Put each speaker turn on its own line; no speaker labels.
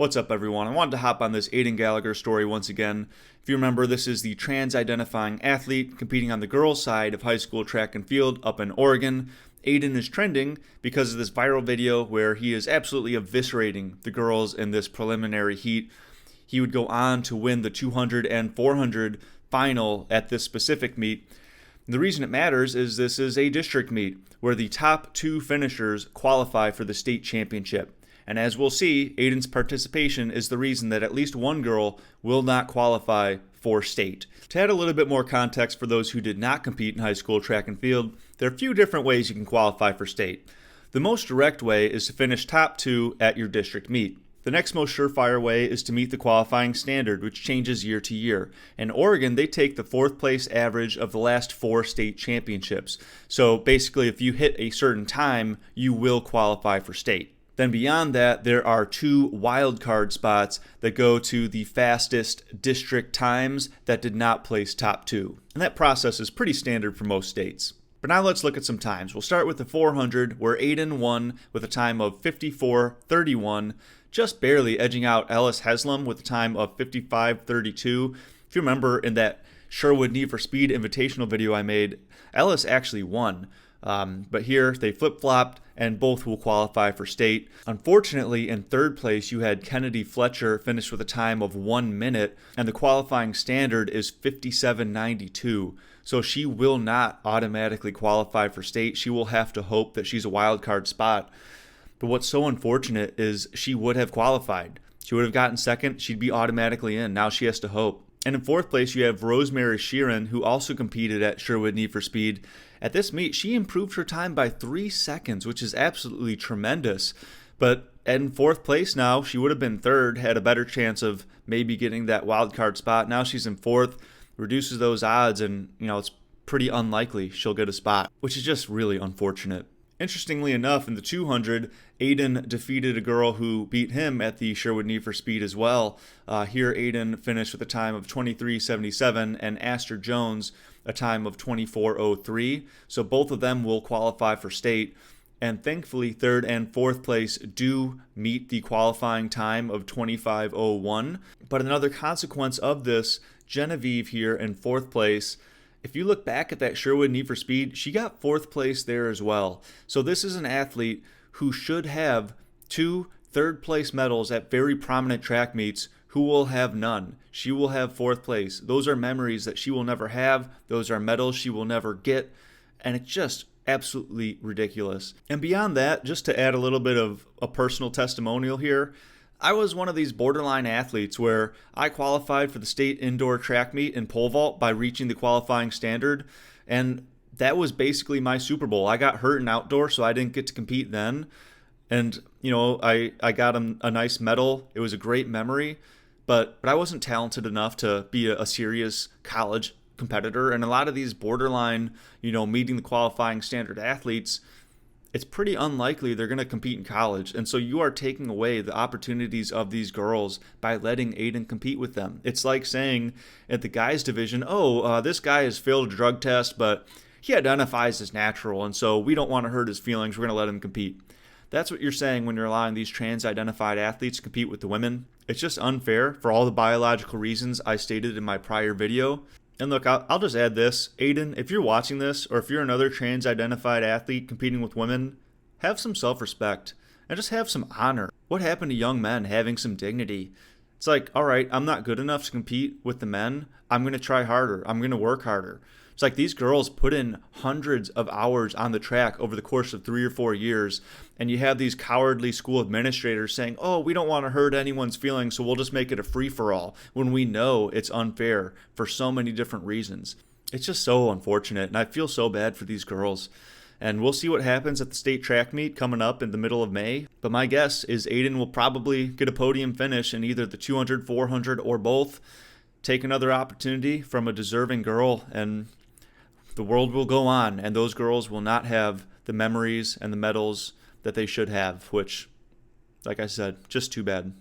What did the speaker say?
What's up, everyone? I wanted to hop on this Aayden Gallagher story once again. If you remember, this is the trans-identifying athlete competing on the girls' side of high school track and field up in Oregon. Aayden is trending because of this viral video where he is absolutely eviscerating the girls in this preliminary heat. He would go on to win the 200 and 400 final at this specific meet. The reason it matters is this is a district meet where the top two finishers qualify for the state championship. And as we'll see, Aayden's participation is the reason that at least one girl will not qualify for state. To add a little bit more context for those who did not compete in high school track and field, there are a few different ways you can qualify for state. The most direct way is to finish top two at your district meet. The next most surefire way is to meet the qualifying standard, which changes year to year. In Oregon, they take the fourth place average of the last 4 state championships. So basically, if you hit a certain time, you will qualify for state. Then beyond that, there are 2 wildcard spots that go to the fastest district times that did not place top 2. And that process is pretty standard for most states. But now let's look at some times. We'll start with the 400, where Aayden won with a time of 54:31, just barely edging out Ellis Heslam with a time of 55:32. If you remember in that Sherwood Need for Speed invitational video I made, Ellis actually won. But here they flip-flopped and both will qualify for state. Unfortunately, in third place, you had Fletcher finish with a time of 1 minute, and the qualifying standard is 57:92. So she will not automatically qualify for state. She will have to hope that she's a wild card spot. But what's so unfortunate is she would have qualified. She would have gotten second. She'd be automatically in. Now she has to hope. And in fourth place, you have Rosemary Sheerin, who also competed at Sherwood Need for Speed. At this meet, she improved her time by 3 seconds, which is absolutely tremendous. But in fourth place now, she would have been third, had a better chance of maybe getting that wild card spot. Now she's in fourth, reduces those odds, and it's pretty unlikely she'll get a spot, which is just really unfortunate. Interestingly enough, in the 200, Aayden defeated a girl who beat him at the Sherwood Need for Speed as well. Here, Aayden finished with a time of 23:77, and Astor Jones a time of 24:03. So both of them will qualify for state. And thankfully, third and fourth place do meet the qualifying time of 25:01. But another consequence of this, Genevieve here in fourth place, if you look back at that Sherwood Need for Speed, she got fourth place there as well. So this is an athlete who should have 2 third-place medals at very prominent track meets who will have none. She will have fourth place. Those are memories that she will never have. Those are medals she will never get. And it's just absolutely ridiculous. And beyond that, just to add a little bit of a personal testimonial here, I was one of these borderline athletes where I qualified for the state indoor track meet in pole vault by reaching the qualifying standard, and that was basically my Super Bowl. I got hurt in outdoor, so I didn't get to compete then, and I got a nice medal. It was a great memory, but I wasn't talented enough to be a serious college competitor, and a lot of these borderline, meeting the qualifying standard athletes, it's pretty unlikely they're going to compete in college. And so you are taking away the opportunities of these girls by letting Aayden compete with them. It's like saying at the guys division, this guy has failed a drug test, but he identifies as natural, and so we don't want to hurt his feelings. We're going to let him compete. That's what you're saying when you're allowing these trans-identified athletes to compete with the women. It's just unfair for all the biological reasons I stated in my prior video. And look, I'll just add this. Aayden, if you're watching this, or if you're another trans-identified athlete competing with women, have some self-respect and just have some honor. What happened to young men having some dignity? It's like, all right, I'm not good enough to compete with the men. I'm going to try harder. I'm going to work harder. It's like these girls put in hundreds of hours on the track over the course of 3 or 4 years, and you have these cowardly school administrators saying, we don't want to hurt anyone's feelings, so we'll just make it a free-for-all, when we know it's unfair for so many different reasons. It's just so unfortunate, and I feel so bad for these girls. And we'll see what happens at the state track meet coming up in the middle of May. But my guess is Aayden will probably get a podium finish in either the 200, 400, or both. Take another opportunity from a deserving girl, and the world will go on, and those girls will not have the memories and the medals that they should have, which, like I said, just too bad.